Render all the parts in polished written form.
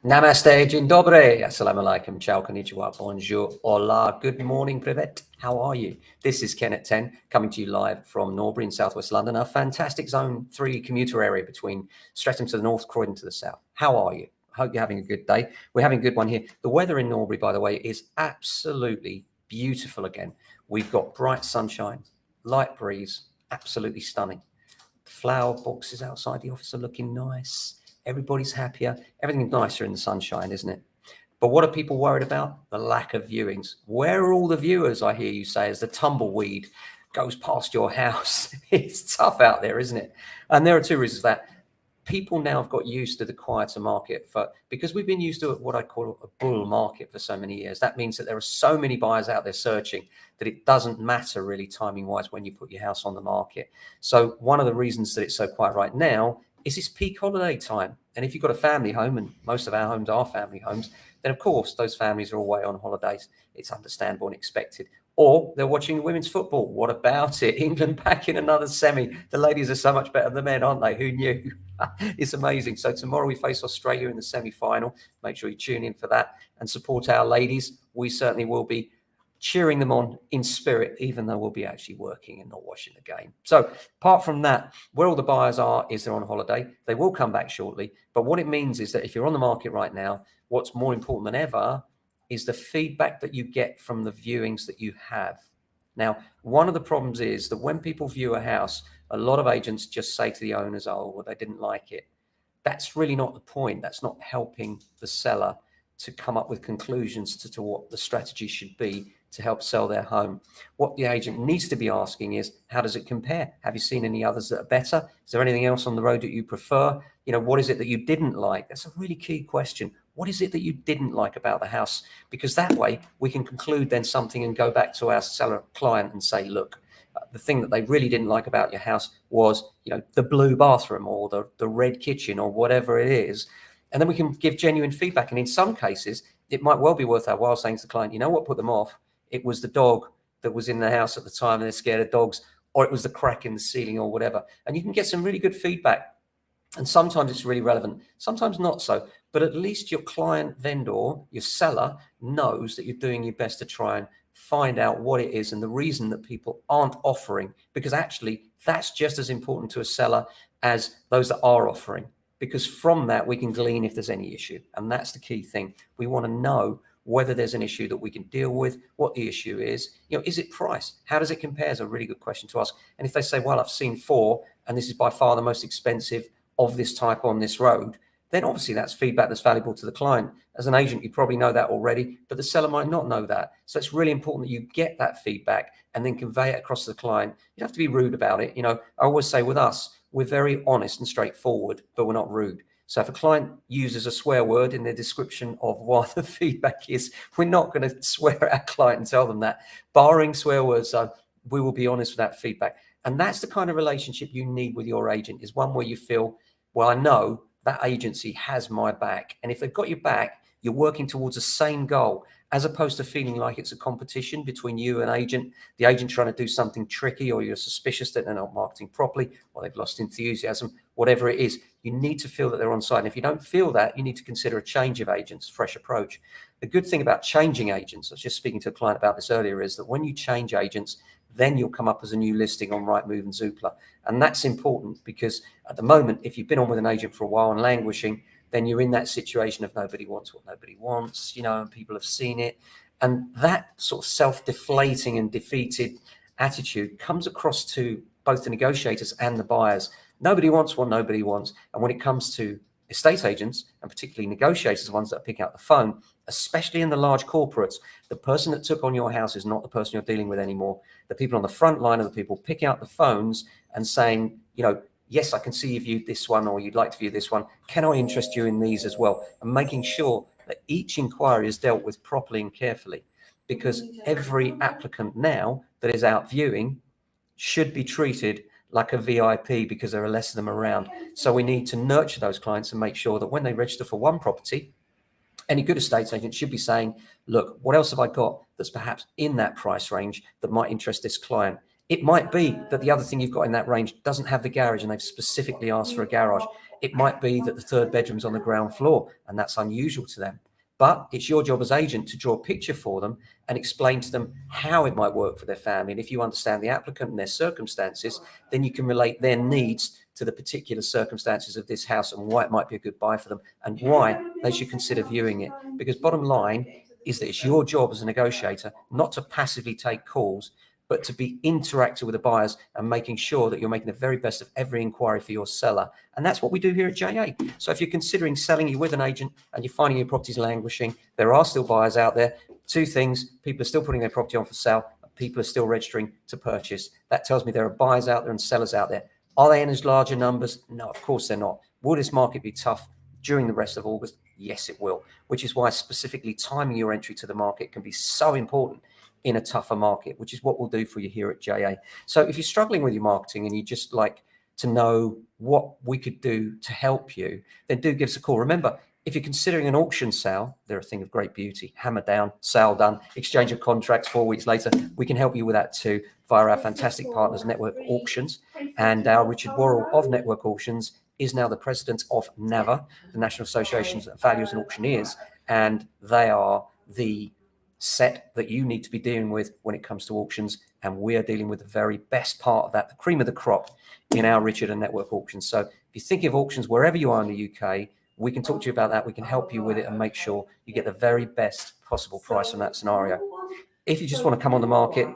Namaste, dzień dobry, assalamu alaikum, ciao, konnichiwa, bonjour, hola, good morning, privet. How are you? This is Ken at 10, coming to you live from Norbury in southwest London, a fantastic Zone 3 commuter area between Streatham to the north, Croydon to the south. How are you? Hope you're having a good day. We're having a good one here. The weather in Norbury, by the way, is absolutely beautiful again. We've got bright sunshine, light breeze, absolutely stunning. The flower boxes outside the office are looking nice. Everybody's happier. Everything's nicer in the sunshine, isn't it? But what are people worried about? The lack of viewings. Where are all the viewers, I hear you say, as the tumbleweed goes past your house? It's tough out there, isn't it? And there are two reasons for that. People now have got used to the quieter market because we've been used to what I call a bull market for so many years. That means that there are so many buyers out there searching that it doesn't matter really timing wise when you put your house on the market. So one of the reasons that it's so quiet right now is this peak holiday time. And if you've got a family home, and most of our homes are family homes, then of course those families are away on holidays. It's understandable and expected. Or they're watching women's football. What about it? England back in another semi. The ladies are so much better than the men, aren't they? Who knew? It's amazing. So tomorrow we face Australia in the semi-final. Make sure you tune in for that and support our ladies. We certainly will be cheering them on in spirit, even though we'll be actually working and not watching the game. So apart from that, where all the buyers are is they're on holiday. They will come back shortly. But what it means is that if you're on the market right now, what's more important than ever is the feedback that you get from the viewings that you have. Now, one of the problems is that when people view a house, a lot of agents just say to the owners, oh, well, they didn't like it. That's really not the point. That's not helping the seller to come up with conclusions to what the strategy should be to help sell their home. What the agent needs to be asking is, how does it compare? Have you seen any others that are better? Is there anything else on the road that you prefer? You know, what is it that you didn't like? That's a really key question. What is it that you didn't like about the house? Because that way we can conclude then something and go back to our seller client and say, look, the thing that they really didn't like about your house was, you know, the blue bathroom or the red kitchen or whatever it is. And then we can give genuine feedback. And in some cases, it might well be worth our while saying to the client, you know what put them off? It was the dog that was in the house at the time and they're scared of dogs, or it was the crack in the ceiling or whatever. And you can get some really good feedback. And sometimes it's really relevant, sometimes not so. But at least your client vendor, your seller, knows that you're doing your best to try and find out what it is and the reason that people aren't offering, because actually that's just as important to a seller as those that are offering, because from that we can glean if there's any issue. And that's the key thing. We want to know whether there's an issue that we can deal with, what the issue is. You know, is it price? How does it compare is a really good question to ask. And if they say, well, I've seen 4 and this is by far the most expensive of this type on this road, then obviously that's feedback that's valuable to the client. As an agent, you probably know that already, but the seller might not know that. So it's really important that you get that feedback and then convey it across to the client. You don't have to be rude about it. You know, I always say with us, we're very honest and straightforward, but we're not rude. So if a client uses a swear word in their description of what the feedback is, we're not going to swear at our client and tell them that. Barring swear words, we will be honest with that feedback. And that's the kind of relationship you need with your agent, is one where you feel, well, I know that agency has my back. And if they've got your back, you're working towards the same goal, as opposed to feeling like it's a competition between you and agent, the agent trying to do something tricky, or you're suspicious that they're not marketing properly, or they've lost enthusiasm, whatever it is. You need to feel that they're on side. And if you don't feel that, you need to consider a change of agents, fresh approach. The good thing about changing agents, I was just speaking to a client about this earlier, is that when you change agents, then you'll come up as a new listing on Rightmove and Zoopla. And that's important because at the moment, if you've been on with an agent for a while and languishing, then you're in that situation of nobody wants what nobody wants, you know, and people have seen it. And that sort of self-deflating and defeated attitude comes across to both the negotiators and the buyers. Nobody wants what nobody wants. And when it comes to estate agents, and particularly negotiators, the ones that pick out the phone, especially in the large corporates, the person that took on your house is not the person you're dealing with anymore. The people on the front line are the people picking out the phones and saying, you know, yes, I can see you viewed this one, or you'd like to view this one. Can I interest you in these as well? And making sure that each inquiry is dealt with properly and carefully, because every applicant now that is out viewing should be treated like a VIP, because there are less of them around. So we need to nurture those clients and make sure that when they register for one property, any good estate agent should be saying, look, what else have I got that's perhaps in that price range that might interest this client? It might be that the other thing you've got in that range doesn't have the garage and they've specifically asked for a garage. It might be that the third bedroom's on the ground floor and that's unusual to them. But it's your job as agent to draw a picture for them and explain to them how it might work for their family. And if you understand the applicant and their circumstances, then you can relate their needs to the particular circumstances of this house and why it might be a good buy for them and why they should consider viewing it. Because bottom line is that it's your job as a negotiator not to passively take calls, but to be interactive with the buyers and making sure that you're making the very best of every inquiry for your seller. And that's what we do here at JA. So if you're considering selling, you're with an agent and you're finding your properties languishing, there are still buyers out there. Two things: people are still putting their property on for sale, people are still registering to purchase. That tells me there are buyers out there and sellers out there. Are they in as larger numbers? No, of course they're not. Will this market be tough during the rest of August? Yes, it will, which is why specifically timing your entry to the market can be so important in a tougher market, which is what we'll do for you here at JA. So if you're struggling with your marketing and you just like to know what we could do to help you, then do give us a call. Remember, if you're considering an auction sale, they're a thing of great beauty. Hammer down, sale done, exchange of contracts 4 weeks later. We can help you with that too via our fantastic partners, Network Auctions. And our Richard Worrell of Network Auctions is now the president of NAVA, the National Association of Valuers and Auctioneers, and they are the set that you need to be dealing with when it comes to auctions, and we are dealing with the very best part of that, the cream of the crop in our Richard and Network Auctions. So if you're thinking of auctions wherever you are in the UK, we can talk to you about that. We can help you with it and make sure you get the very best possible price on that scenario. If you just want to come on the market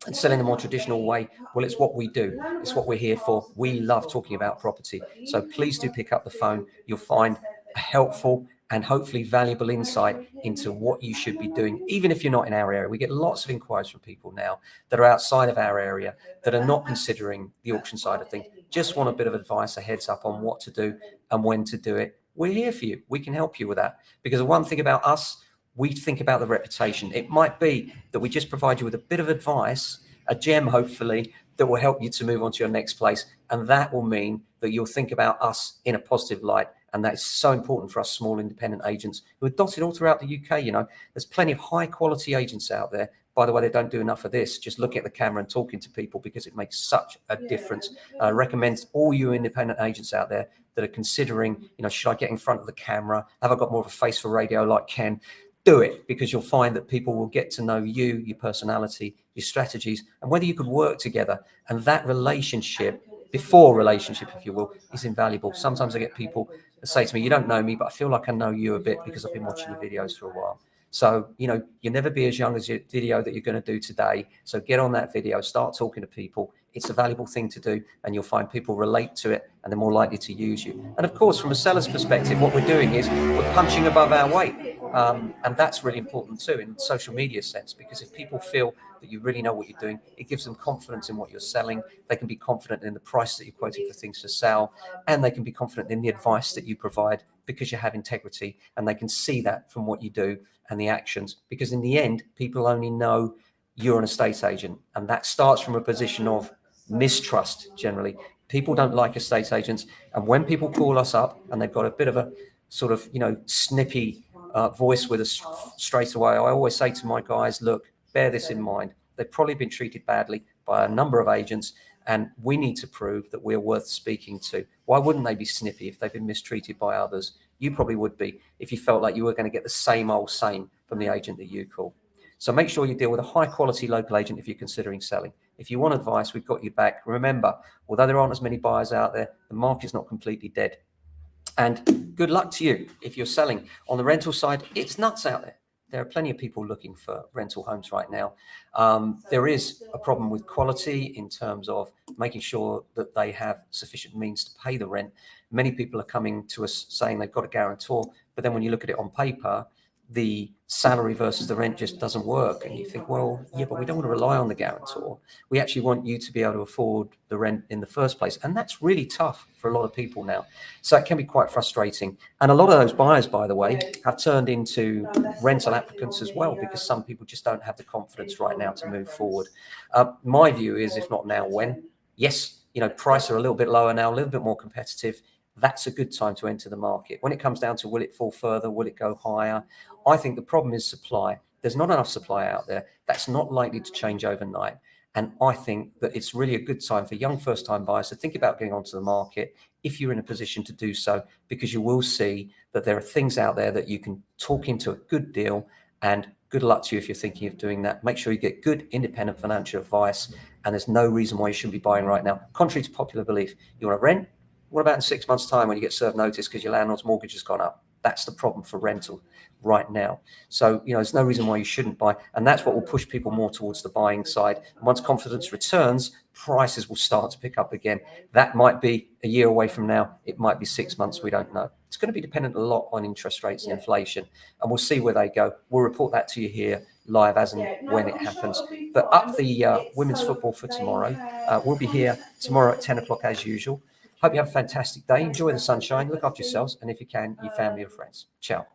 and sell in the more traditional way, well, it's what we do. It's what we're here for. We love talking about property. So please do pick up the phone. You'll find a helpful and hopefully valuable insight into what you should be doing, even if you're not in our area. We get lots of inquiries from people now that are outside of our area that are not considering the auction side of things, just want a bit of advice, a heads up on what to do and when to do it. We're here for you. We can help you with that. Because the one thing about us, we think about the reputation. It might be that we just provide you with a bit of advice, a gem hopefully, that will help you to move on to your next place. And that will mean that you'll think about us in a positive light. And that is so important for us small independent agents who are dotted all throughout the UK. You know, there's plenty of high quality agents out there. By the way, they don't do enough of this, just looking at the camera and talking to people, because it makes such a difference. I recommend all you independent agents out there that are considering, you know, should I get in front of the camera? Have I got more of a face for radio like Ken? Do it, because you'll find that people will get to know you, your personality, your strategies, and whether you could work together. And that relationship, before relationship, if you will, is invaluable. Sometimes I get people that say to me, you don't know me, but I feel like I know you a bit because I've been watching your videos for a while. So, you know, you'll never be as young as your video that you're going to do today. So get on that video, start talking to people. It's a valuable thing to do, and you'll find people relate to it and they're more likely to use you. And of course, from a seller's perspective, what we're doing is we're punching above our weight. And that's really important too in social media sense, because if people feel that you really know what you're doing, it gives them confidence in what you're selling. They can be confident in the price that you're quoting for things to sell, and they can be confident in the advice that you provide because you have integrity, and they can see that from what you do and the actions. Because in the end, people only know you're an estate agent, and that starts from a position of mistrust. Generally, people don't like estate agents, and when people call us up and they've got a bit of a sort of, you know, snippy voice with us straight away, I always say to my guys, look, bear this in mind. They've probably been treated badly by a number of agents, and we need to prove that we're worth speaking to. Why wouldn't they be snippy if they've been mistreated by others? You probably would be if you felt like you were going to get the same old same from the agent that you call. So make sure you deal with a high quality local agent if you're considering selling. If you want advice, we've got you back. Remember, although there aren't as many buyers out there, the market's not completely dead. And good luck to you if you're selling. On the rental side, it's nuts out there. There are plenty of people looking for rental homes right now. There is a problem with quality in terms of making sure that they have sufficient means to pay the rent. Many people are coming to us saying they've got a guarantor, but then when you look at it on paper, the salary versus the rent just doesn't work. And you think, well, yeah, but we don't want to rely on the guarantor. We actually want you to be able to afford the rent in the first place. And that's really tough for a lot of people now. So it can be quite frustrating. And a lot of those buyers, by the way, have turned into rental applicants as well, because some people just don't have the confidence right now to move forward. My view is, if not now, when? Yes, you know, prices are a little bit lower now, a little bit more competitive. That's a good time to enter the market. When it comes down to will it fall further, will it go higher? I think the problem is supply. There's not enough supply out there. That's not likely to change overnight. And I think that it's really a good time for young first-time buyers to think about getting onto the market if you're in a position to do so, because you will see that there are things out there that you can talk into a good deal, and good luck to you if you're thinking of doing that. Make sure you get good independent financial advice, and there's no reason why you shouldn't be buying right now. Contrary to popular belief, you want to rent? What about in 6 months' time when you get served notice because your landlord's mortgage has gone up? That's the problem for rental right now. So, there's no reason why you shouldn't buy. And that's what will push people more towards the buying side. And once confidence returns, prices will start to pick up again. That might be a year away from now. It might be 6 months. We don't know. It's going to be dependent a lot on interest rates and inflation. And we'll see where they go. We'll report that to you here live as and when it happens. But up the women's football for tomorrow. We'll be here tomorrow at 10 o'clock as usual. Hope you have a fantastic day. Enjoy the sunshine. Look after yourselves. And if you can, your family and friends. Ciao.